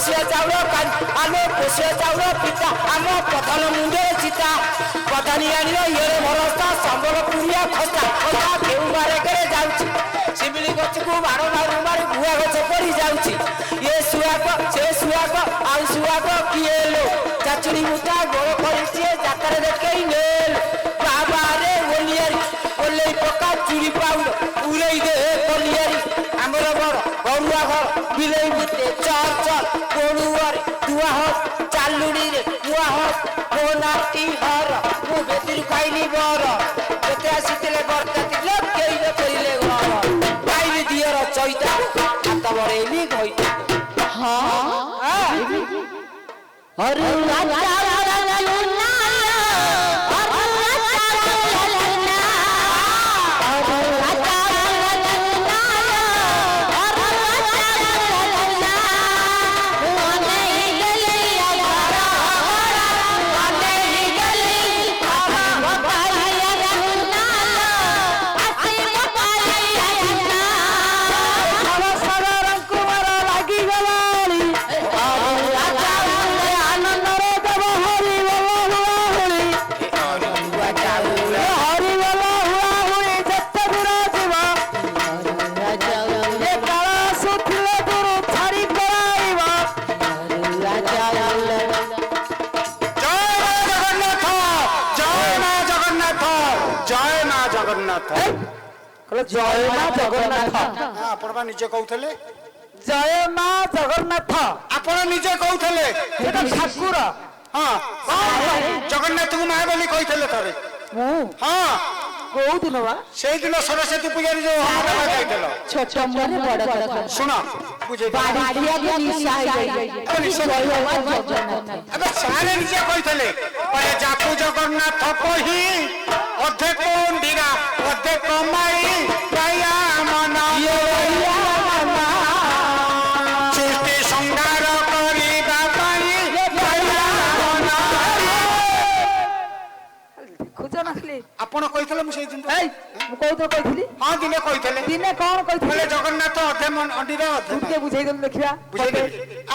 पोषिया चाउल आलो पोषिया चाउल पिता आम प्रधान मुंडे चिता प्रधानी आनियो ये भरोसा संबलपुरिया खस्ता खस्ता केउ मारे करे जाउची शिमिली गछ को बारो बारो मारे भुआ गछ पड़ी जाउची ये सुआक से सुआक आउ सुआक किए लो चाचुरी मुटा गोड़ पड़िछे जातर देखई नेल बाबा रे ओलियारी ओलई पका चुरी पाउल उलई दे ओलियारी हमर घर गरुआ घर बिलई बुते चर चर कोडुआर दुआ हो चालुडी रे दुआ हो कोनाटी हर मु बेतिर खाइली बर केते आसीतिले बरकाती लोक केई न करिले घर खाइली दियर चैता हात बरेली गइता हां अरे राजा जय मां जगन्नाथ आपण बा निजे कहउथले जय मां जगन्नाथ आपण निजे कहउथले एटा ठाकुर हां जगन्नाथ को मां बोली कहथले तरे हां कोउ दिन बा सेई दिन सरस्वती पूजा रे जो हमरा कहथलो छोट मोरे बड़ कथा सुनो बुझे बाड़िया के निशा है जय मां जगन्नाथ अबे सारे निजे कहथले अरे जाकू जगन्नाथ कही अधे कोंडीरा अधे कमाई दया मना सृष्टि संहार करिबा पाई दया मना खुजो नखली आपण कहितले मु सेई दिन ए मु कहितली हां दिने कहितले दिने कोन कहितले जगन्नाथ अधे मन अंडीरा अधे तुके बुझाई दम देखिया बुझाई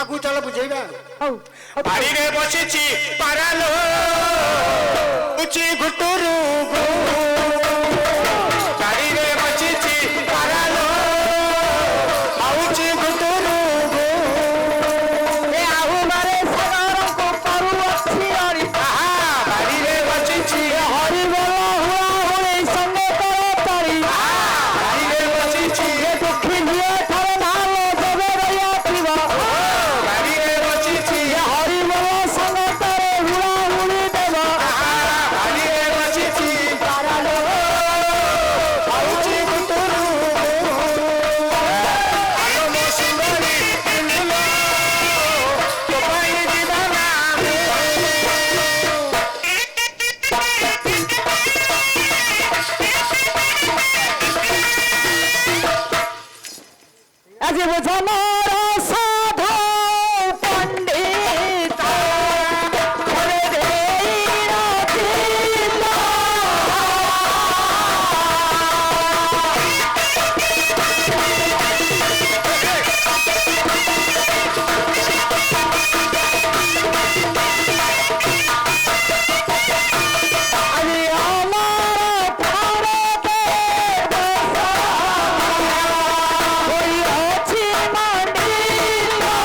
आगु चल बुझाइबा हौ बाड़ी रे बसिछि पारालो उची घुटुरु गो बाड़ी रे बसिछि पारालो आउची घुटुरु गो ए आहु मारे सागर को करू अछि हरि हां बाड़ी रे बसिछि हरि बोला हुआ होई संगे करे तारी बाड़ी रे बसिछि ए दुखी हुए थारे नाम देवे रया पिवा बाड़ी रे बसिछि हरि बोला संगे तारे हुआ हुड़ी देवा बाड़ी रे बसिछि पारालो आउची घुटुरु गो आलो मो सुंदरी इंदुलो तो पाई दीवाना आज बुझा मोर साधु पंडित करे देईरा दिला अरे हमारा भारत बसा कोई अच्छी मंडिला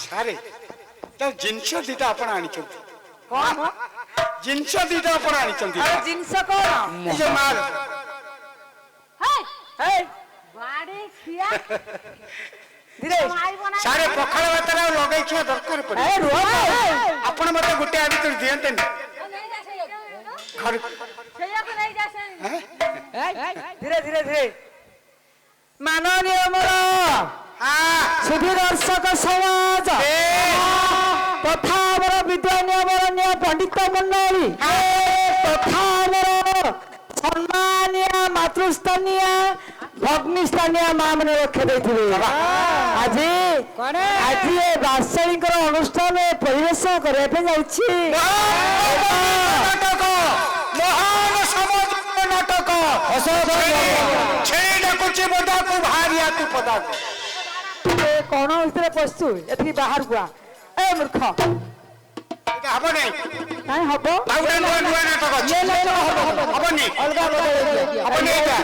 सारे तो जिनस दीटा आपण आनिचंती कौन जिनस दीटा आपण आनिचंती अरे जिनस कौन ये माल हे बाड़ी खिया धीरे सारे पखाळ भातरा लगाई खिया दरकार पड़े ए रो आपण मते गुटे आबी तो दियंते नहीं जा सही घर छैया को नहीं जा सही धीरे धीरे धीरे माननीय मोर हां सुधी दर्शक समाज तथा आमर विद्यानी अमरण्य पंडित मंडली तथा आमर सम्मानीय मातृस्थानीय भग्निस्थानीय माँ मैंने रखे आज ଆଜି ଏ ବାସଳୀଙ୍କର ଅନୁଷ୍ଠାନ ପରିବେଶ କରିବା ପାଇଁ ଯାଉଛି। ନାଟକ ମହାନ ସାମାଜିକ ନାଟକ ଛେଳି ଡାକୁଛି ପଦାକୁ ବାହାରିଆ ତୁ ପଦାକୁ। କଣ ଭିତରେ ପଶୁ ଏଠିକି ବାହାରକୁ ଆ ଏ ମୂର୍ଖ ଏଇଟା ହବ ନାହିଁ। କାଇଁ ହବ ଆଉ ଗୋଟେ ନୂଆ ନୂଆ ନାଟକ ଅଛି। ହବନି ଅଲଗା ହବନି ଏଇଟା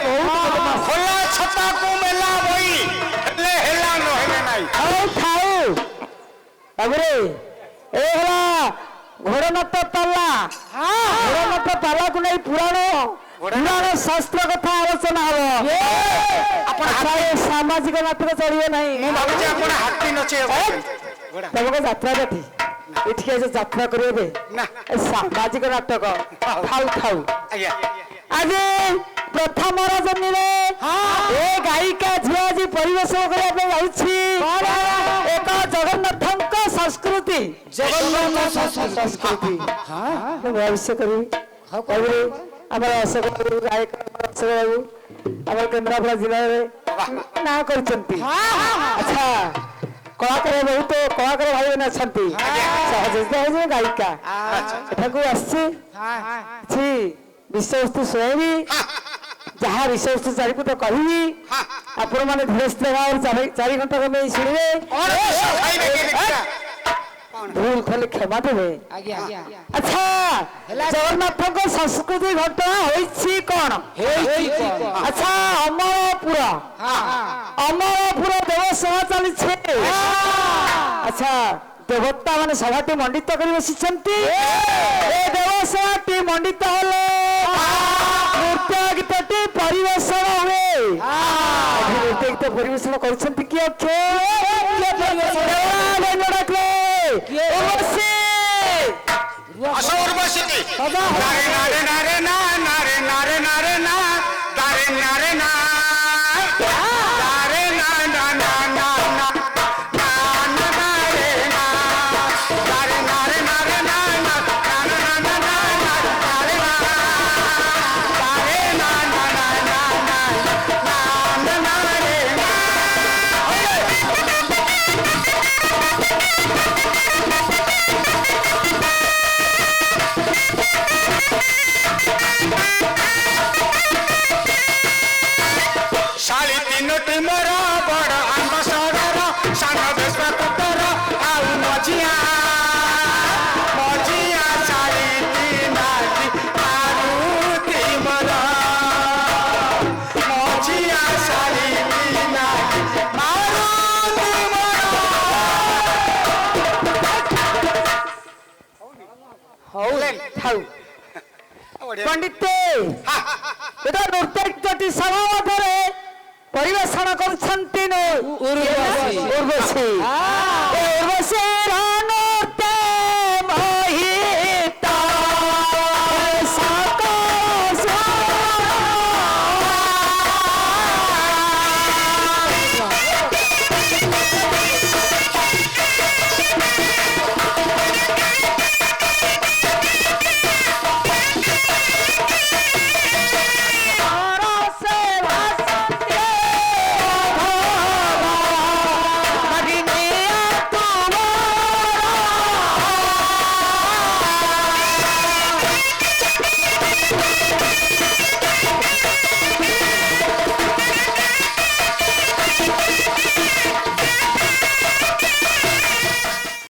ଖୋଲା ଛତାକୁ ମେଲା ବହି ହେଲେ ହେଲା ନହେଲେ ନାହିଁ। ହଉ ଥାଉ ବାବୁରେ ଏ ହେଲା ଘୋଡ଼ନାଟ ପାଲା। ଘୋଡ଼ନାଟ ପାଲାକୁ ନେଇ ପୁରାଣ ଶାସ୍ତ୍ର କଥା ଆଲୋଚନା ହବ। ଆପଣ ସାମାଜିକ ନାଟକ ଚଳିବ ନାହିଁ। ମୁଁ ଭାବୁଛି ଆପଣ ହାତୀ ନଚେଇବେ। ତମକ ଯାତ୍ରା ଦେଖି ଏଠିକି ଆସି ଯାତ୍ରା କରିବେ ନା। ଏ ସାମାଜିକ ନାଟକ ଥାଉ ଥାଉ। ଆଜ୍ଞା ଆଜି ପ୍ରଥମ ରଜନୀରେ ଏ ଗାୟିକା ଝିଅ ଆଜି ପରିବେଷଣ କରିବା ପାଇଁ ଯାଉଛି ଏକ ଜଗନ୍ନାଥଙ୍କ ସଂସ୍କୃତି। ଜଗନ୍ନାଥ ସଂସ୍କୃତି ଭବିଷ୍ୟ କରିବି କହିବି ଆମର ଅଶୋକ ବାବୁ ଗାୟକ ଅଶୋକ ବାବୁ ଆମର କେନ୍ଦ୍ରାପଡ଼ା ଜିଲ୍ଲାରେ ନାଁ କରିଛନ୍ତି। ଆଚ୍ଛା କଳାକାର ବହୁତ କଳାକାର ଭାଇମାନେ ଅଛନ୍ତି। ସହଯୋଗିତା ହେଉଛି ଗାୟିକା ଏଠାକୁ ଆସିଛି କିଛି ବିଷୟବସ୍ତୁ ଶୁଣେଇବି। ଯାହା ବିଷୟବସ୍ତୁ ଚାରିପଟ କହିବି ଆପଣମାନେ ଧୀରେ ସ୍ଥିର ଭାବରେ 4 ଘଣ୍ଟା କମେଇ ଶୁଣିବେ। ଭୁଲ ଖାଲି କ୍ଷମା ଦେବେ। ଆଚ୍ଛା ଜଗନ୍ନାଥଙ୍କ ସଂସ୍କୃତି ଘଟଣା ହୋଇଛି କଣ? ଆଚ୍ଛା ଅମରପୁର ଦେବସଭା ଚାଲିছে। ଆଚ୍ଛା ଦେବତା ମାନେ ସଭାଟି ମଣ୍ଡିତ କରି ବସିଛନ୍ତି। ଏ ଦେବସଭାଟି ମଣ୍ଡିତ ହେଲେ ନୃତ୍ୟ ଗୀତଟି ପରିବେଷଣ ହୁଏ। ନୃତ୍ୟ ଗୀତ ପରିବେଷଣ କରୁଛନ୍ତି କିଏ? ଶାଳି ତିନୋଟି ମୋର ବଡ ଆମ୍ବ ସହରର ସାନ ବେଶ ପୁତର ଆଉ ମଝିଆ ଶାଳି ତିନାଟି ମାରୁତି ମୋର ମଝିଆ ଶାଳି ତିନାଟି ମାରୁତି ହଉ ଥାଉ ପଣ୍ଡିତ এটা নৃত্যটি সভা ମଧ୍ୟରେ ପରିବେଷଣ କରୁଛନ୍ତି ଉର୍ବଶୀ।